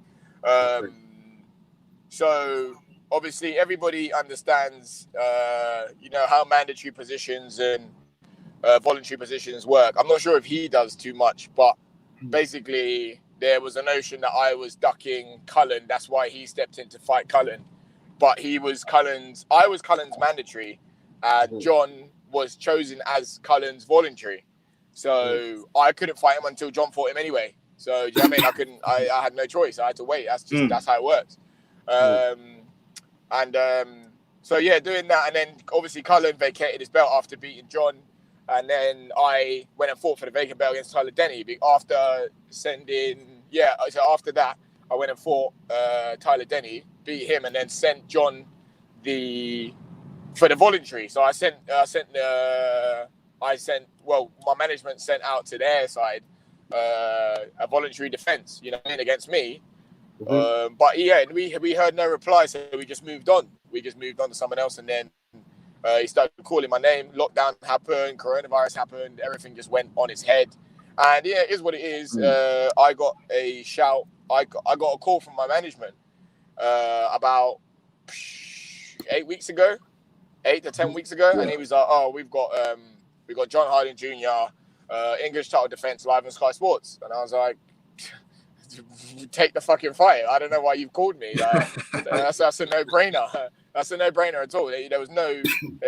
So obviously everybody understands, how mandatory positions and voluntary positions work. I'm not sure if he does too much, but basically there was a notion that I was ducking Cullen. That's why he stepped in to fight Cullen. But I was Cullen's mandatory, and John was chosen as Cullen's voluntary. So I couldn't fight him until John fought him anyway. So do you know what I mean? I had no choice. I had to wait. That's how it works. So yeah, doing that, and then obviously Cullen vacated his belt after beating John, and then I went and fought for the vacant belt against Tyler Denny. After that, I went and fought Tyler Denny, beat him, and then sent John for the voluntary. So my management sent out to their side a voluntary defense, against me. But yeah, we heard no reply, so we just moved on. We just moved on to someone else, and then he started calling my name. Lockdown happened, coronavirus happened, everything just went on its head. And yeah, it is what it is. I got a shout. I got a call from my management about 8 to 10 weeks ago, and he was like, "Oh, we've got John Harding Jr. English title defense live on Sky Sports," and I was like, "Take the fucking fight. I don't know why you've called me. That's a no-brainer. That's a no-brainer at all. There's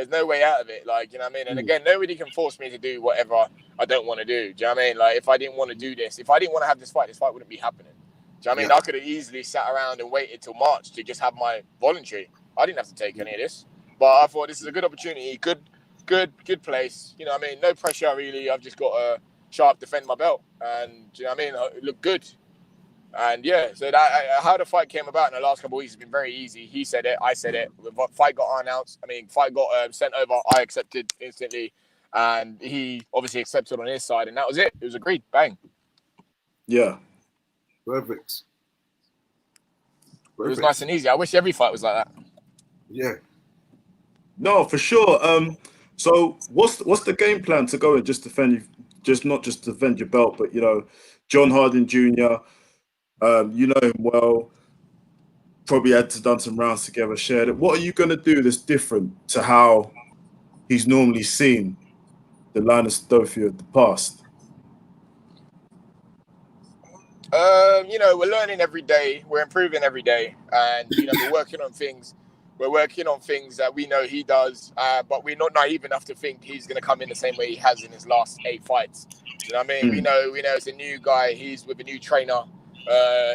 no way out of it. Like, you know what I mean? And again, nobody can force me to do whatever I don't want to do. Do you know what I mean? Like, if I didn't want to do this, if I didn't want to have this fight wouldn't be happening. Do you know what I mean? I could have easily sat around and waited till March to just have my voluntary. I didn't have to take any of this. But I thought this is a good opportunity, good place. You know what I mean? No pressure, really. I've just got to sharp defend my belt. And, do you know what I mean? Look good. And yeah, so how the fight came about in the last couple of weeks has been very easy. He said it, I said it. The fight got announced. Fight got sent over. I accepted instantly. And he obviously accepted on his side. And that was it. It was agreed. Bang. Yeah. Perfect. It was nice and easy. I wish every fight was like that. Yeah. No, for sure. So what's the game plan to go and just defend not just defend your belt, but John Harding Jr., you know him well, probably had to done some rounds together, shared it. What are you going to do that's different to how he's normally seen the Linus Udofia of the past? We're learning every day. We're improving every day. And, we're working on things. We're working on things that we know he does, but we're not naive enough to think he's going to come in the same way he has in his last 8 fights. You know what I mean? We know it's a new guy. He's with a new trainer.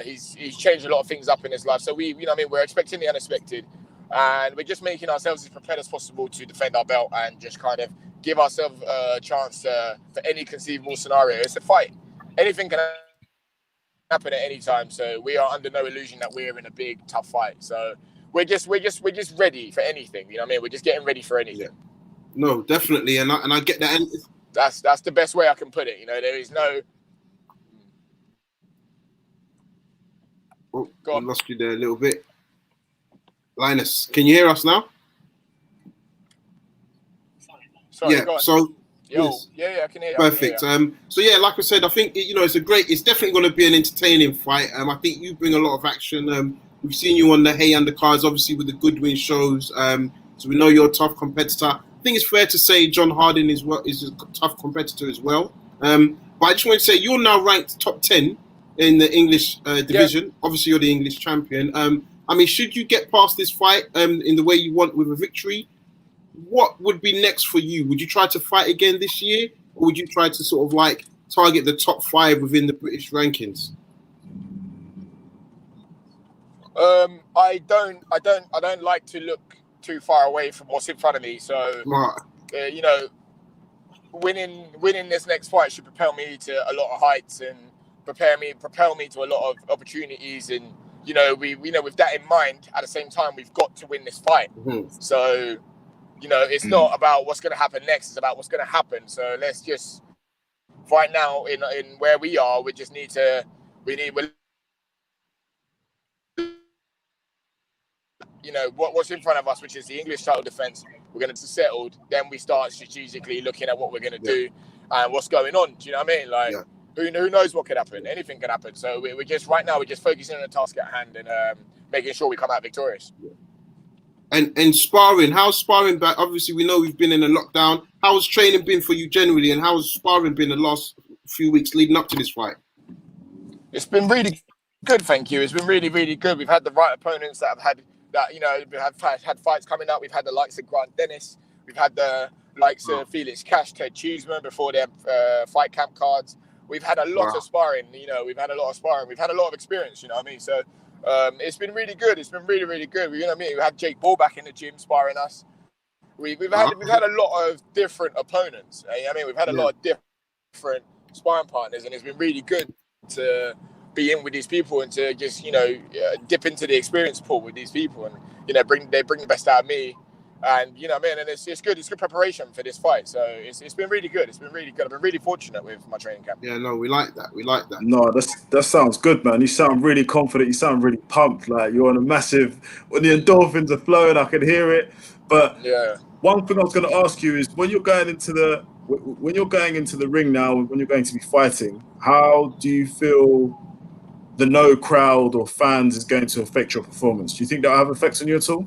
He's changed a lot of things up in his life. So we're expecting the unexpected, and we're just making ourselves as prepared as possible to defend our belt and just kind of give ourselves a chance for any conceivable scenario. It's a fight. Anything can happen at any time. So we are under no illusion that we're in a big, tough fight. So we're just ready for anything. You know what I mean? We're just getting ready for anything. Yeah. No, definitely, and I get that. That's the best way I can put it. There is no. Oh, Go we on. lost you there a little bit. Linus, can you hear us now? Sorry, Yeah. go on. So Yo, yes. yeah, I can hear you. Perfect. So yeah, like I said, I think it's definitely going to be an entertaining fight. I think you bring a lot of action. We've seen you on the Hey Undercards, obviously with the Goodwin shows. So we know you're a tough competitor. I think it's fair to say John Harding is a tough competitor as well. But I just want to say you're now ranked top 10 in the English division. Yeah. Obviously, you're the English champion. I mean, should you get past this fight in the way you want with a victory, what would be next for you? Would you try to fight again this year, or would you try to sort of like target the top 5 within the British rankings? I don't like to look too far away from what's in front of me. So, winning this next fight should propel me to a lot of heights and propel me to a lot of opportunities. And with that in mind, at the same time, we've got to win this fight. Mm-hmm. So, it's not about what's going to happen next; it's about what's going to happen. So let's just right now in where we are, we just need to what's in front of us, which is the English title defense. We're going to settled. Then we start strategically looking at what we're going to do and what's going on. Do you know what I mean? Like, who knows what could happen? Anything can happen. So we're just right now. We're just focusing on the task at hand and making sure we come out victorious. And sparring, how's sparring back? Obviously, we know we've been in a lockdown. How's training been for you generally, and how's sparring been the last few weeks leading up to this fight? It's been really good, thank you. It's been really, really good. We've had the right opponents that have had that. We've had fights coming up. We've had the likes of Grant Dennis. We've had the likes of Felix Cash, Ted Cheeseman before their fight camp cards. We've had a lot of sparring. We've had a lot of sparring. We've had a lot of experience. You know what I mean? So. It's been really good. It's been really, really good. You know what I mean? We had Jake Ball back in the gym sparring us. We've had a lot of different opponents. You know what I mean? We've had a lot of different sparring partners, and it's been really good to be in with these people and to just dip into the experience pool with these people, and they bring the best out of me. And what I mean, and it's good. It's good preparation for this fight. So it's been really good. It's been really good. I've been really fortunate with my training camp. Yeah, no, we like that. We like that. No, that sounds good, man. You sound really confident. You sound really pumped. Like you're on a massive. When the endorphins are flowing, I can hear it. But one thing I was going to ask you is when you're going into the ring now, when you're going to be fighting, how do you feel the no crowd or fans is going to affect your performance? Do you think that'll have effects on you at all?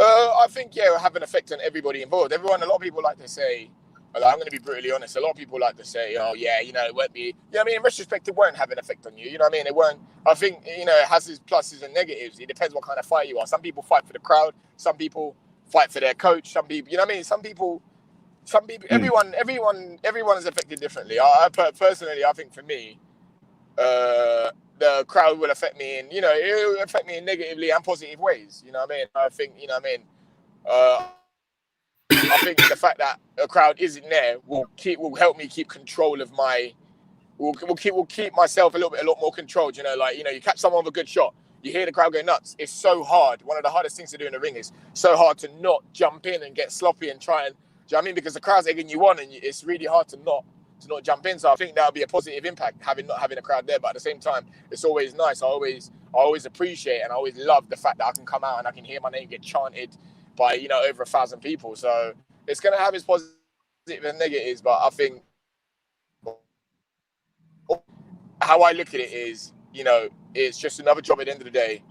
I think it'll have an effect on everybody involved. A lot of people like to say, I'm going to be brutally honest, a lot of people like to say, oh yeah, it won't be, I mean, in retrospect, it won't have an effect on you, you know what I mean? It won't, I think, it has its pluses and negatives. It depends what kind of fight you are. Some people fight for the crowd, some people fight for their coach, some people, you know what I mean? Some people, everyone is affected differently. Personally, I think for me, the crowd will affect me it will affect me in negatively and positive ways. You know what I mean? I think, I think the fact that a crowd isn't there will help me keep control of will keep myself a lot more controlled. You catch someone with a good shot, you hear the crowd go nuts. It's so hard. One of the hardest things to do in the ring is so hard to not jump in and get sloppy and try and, do you know what I mean? Because the crowd's egging you on, and it's really hard to not jump in. So I think that'll be a positive impact not having a crowd there. But at the same time, it's always nice. I always appreciate and I always love the fact that I can come out and I can hear my name get chanted by over 1,000 people. So it's going to have its positive and negatives. But I think how I look at it is, it's just another job at the end of the day.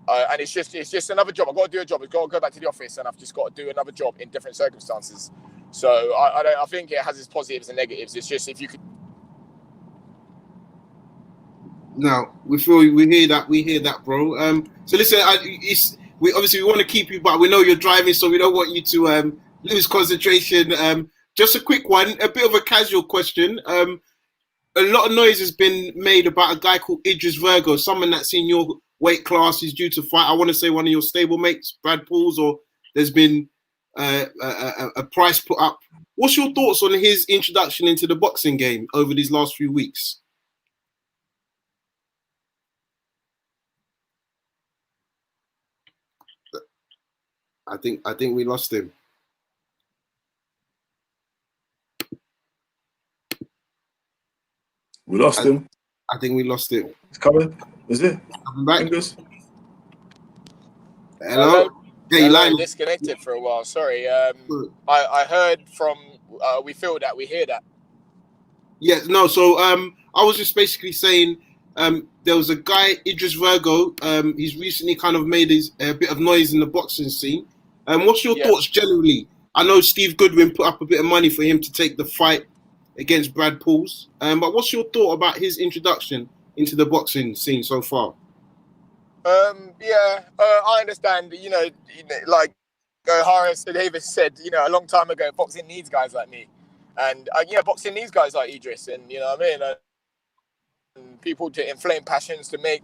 And it's just another job. I've got to do a job. I've got to go back to the office, and I've just got to do another job in different circumstances. So I think it has its positives and negatives. It's just if you could. No, we hear that, bro. So listen, we obviously want to keep you, but we know you're driving, so we don't want you to lose concentration. Just a quick one, a bit of a casual question. A lot of noise has been made about a guy called Idris Virgo, someone that's in your weight class is due to fight. I want to say one of your stablemates, Brad Pauls, or there's been a price put up. What's your thoughts on his introduction into the boxing game over these last few weeks? I think we lost him. We lost him. I think we lost it. It's coming. Is it? Coming back. Fingers? Hello? Hey, Hello, Linus. disconnected for a while. Sorry. I heard from. We feel that. We hear that. Yeah, no. So I was just basically saying there was a guy, Idris Virgo. He's recently kind of made a bit of noise in the boxing scene. What's your thoughts generally? I know Steve Goodwin put up a bit of money for him to take the fight against Brad Pauls. But what's your thought about his introduction into the boxing scene so far? I understand. Like Horace Davis said, a long time ago, boxing needs guys like me, and boxing needs guys like Idris, and you know what I mean. And people to inflame passions to make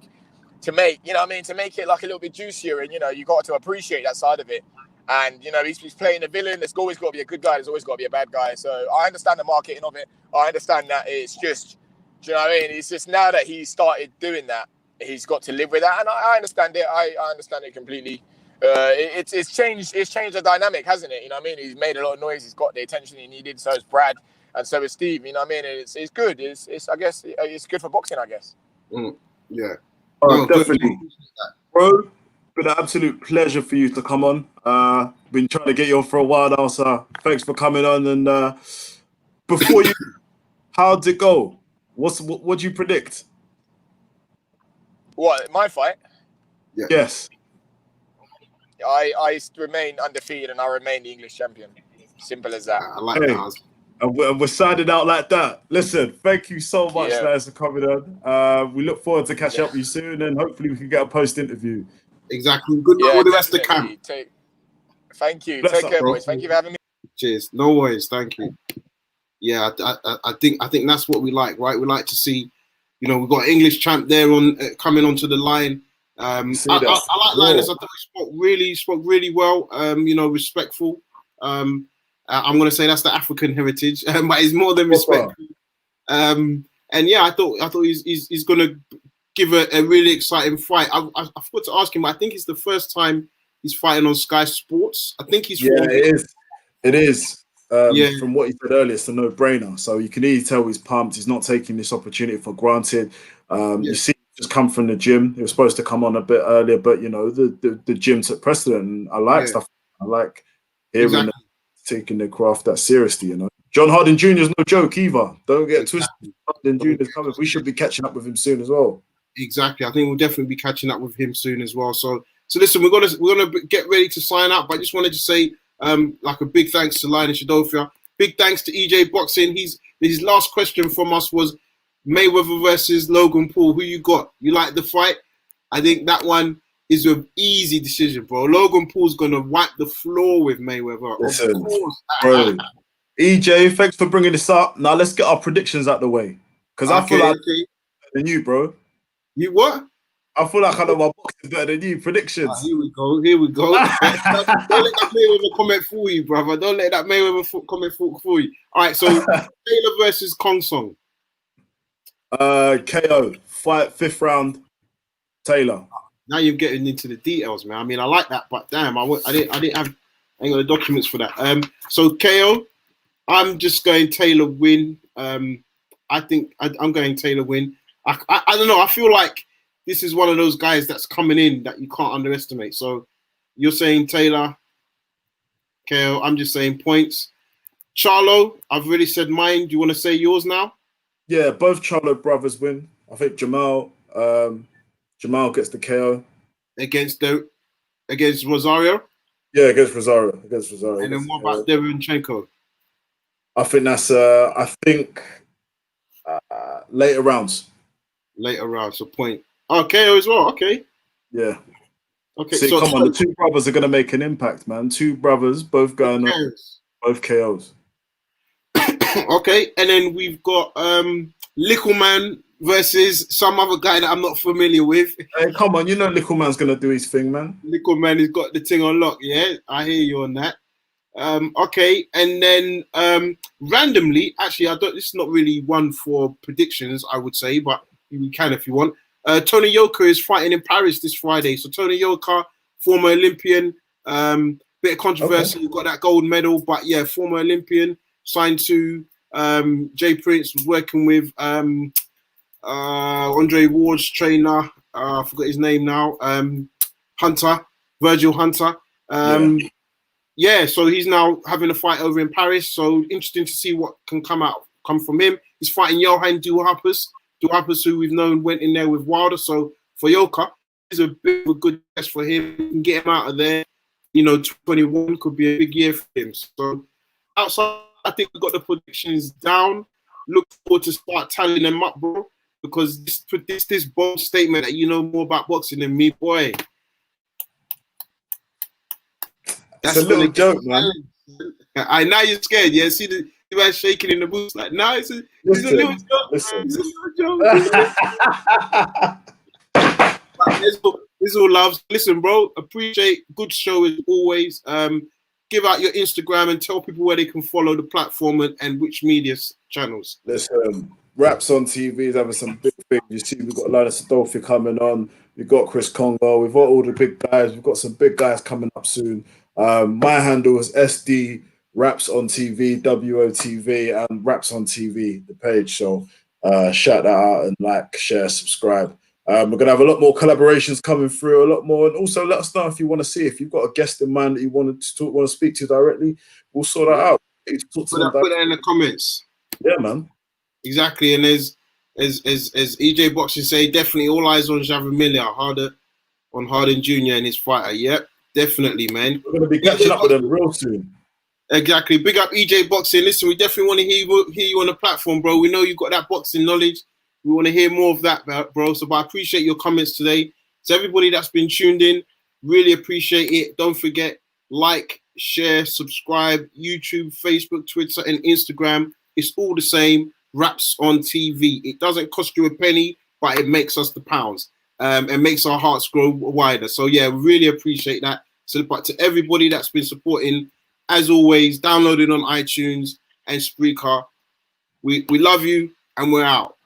to make it like a little bit juicier, and you got to appreciate that side of it. And he's playing a villain. There's always got to be a good guy. There's always got to be a bad guy. So I understand the marketing of it. I understand that it's just, do you know what I mean? It's just now that he's started doing that, he's got to live with that, and I understand it. I understand it completely. It's changed the dynamic, hasn't it? You know what I mean? He's made a lot of noise. He's got the attention he needed. So has Brad, and so is Steve. You know what I mean? And it's good. I guess it's good for boxing, I guess. Yeah. Oh, definitely, bro. Been an absolute pleasure for you to come on. Been trying to get you on for a while now, so thanks for coming on. And before you, how'd it go? What do you predict? What, my fight? Yeah. Yes. I remain undefeated and I remain the English champion. Simple as that. I like that. And we're signing out like that. Listen, thank you so much, guys, for coming on. We look forward to catching up with you soon, and hopefully we can get a post-interview. Exactly. Good luck with the rest of the camp. Thank you. Take care, boys. Thank you for having me. Cheers. No worries. Thank you. Yeah, I think that's what we like, right? We like to see, we've got English champ there coming onto the line. I like Linus. I thought he spoke really well. Respectful. I'm going to say that's the African heritage, but he's more than respectful. And yeah, I thought he's going to give a really exciting fight. I forgot to ask him, but I think it's the first time he's fighting on Sky Sports. I think he's it is. From what he said earlier, it's a no-brainer. So you can easily tell he's pumped. He's not taking this opportunity for granted. You see, just come from the gym. He was supposed to come on a bit earlier, but the gym took precedent. And I like stuff. I like hearing taking the craft that seriously. John Harding Jr. is no joke either. Don't get twisted. Harding Jr. is coming. We should be catching up with him soon as well. Exactly. I think we'll definitely be catching up with him soon as well. So listen, we're gonna get ready to sign up. But I just wanted to say, like a big thanks to Linus Udofia. Big thanks to EJ Boxing. His last question from us was Mayweather versus Logan Paul. Who you got? You like the fight? I think that one is an easy decision, bro. Logan Paul's gonna wipe the floor with Mayweather. Listen, of course, bro. EJ, thanks for bringing this up. Now let's get our predictions out the way, because I feel like better than you, bro. You what? I feel like I know my boxing better than you. Predictions. Here we go. Don't let that Mayweather comment fool you, brother. Don't let that Mayweather comment fool you. All right, so Taylor versus Kong Song. KO. Fight 5th round. Taylor. Now you're getting into the details, man. I mean, I like that, but damn, I ain't got the documents for that. So KO, I'm just going Taylor win. I think I'm going Taylor win. I don't know. I feel like this is one of those guys that's coming in that you can't underestimate. So you're saying Taylor, KO. I'm just saying points. Charlo, I've already said mine. Do you want to say yours now? Yeah, both Charlo brothers win. I think Jamal gets the KO against Rosario. Yeah, against Rosario. And then what about Derenchenko? I think that's later rounds. Later rounds, so point. Oh, KO as well. Okay. Yeah. Okay. See, so come on, the two brothers are going to make an impact, man. Two brothers, both going up, both KOs. Okay, and then we've got Little Man versus some other guy that I'm not familiar with. Hey, come on, Little Man's going to do his thing, man. Little Man has got the thing on lock, yeah? I hear you on that. Okay, and then randomly, actually, this is not really one for predictions, I would say, but we can if you want. Tony Yoka is fighting in Paris this Friday. So Tony Yoka, former Olympian, bit of controversy, okay. Got that gold medal, but yeah, former Olympian, signed to Jay Prince, was working with Andre Ward's trainer. I forgot his name now. Virgil Hunter. Yeah, so he's now having a fight over in Paris. So interesting to see what can come from him. He's fighting Johan Duhaupas, who we've known went in there with Wilder. So for Yoka, it's a bit of a good test for him. You can get him out of there. 21 could be a big year for him. So outside, I think we've got the predictions down. Look forward to start tallying them up, bro. Because this bold statement that you know more about boxing than me, boy. That's a little joke, man. I now you're scared. Yeah, see the man shaking in the boots like, nah, it's a little joke. Listen. It's a little joke. This all loves. Listen, bro. Appreciate good show as always. Give out your Instagram and tell people where they can follow the platform and which media channels. Listen, Raps on TV is having some big things. You see, we've got Linus Udofia coming on. We've got Chris Kongo. We've got all the big guys. We've got some big guys coming up soon. My handle is SD Raps on TV, WOTV, and Raps on TV, the page. So shout that out and like, share, subscribe. We're going to have a lot more collaborations coming through, a lot more. And also let us know if you want to see, if you've got a guest in mind that you want to speak to directly, we'll sort that out. Put that in the comments. Yeah, man. Exactly. And as EJ Boxing say, definitely all eyes on Javier Miller, on Hardin Jr. and his fighter. Yep, definitely, man. We're going to be catching up with them real soon. Exactly. Big up EJ Boxing. Listen, we definitely want to hear you on the platform, bro. We know you've got that boxing knowledge. We want to hear more of that, bro. So, but I appreciate your comments today. So everybody that's been tuned in, really appreciate it. Don't forget, like, share, subscribe, YouTube, Facebook, Twitter, and Instagram. It's all the same. Raps on TV. It doesn't cost you a penny, but it makes us the pounds and makes our hearts grow wider. So, yeah, really appreciate that. So, but to everybody that's been supporting, as always, downloading on iTunes and Spreaker, we love you and we're out.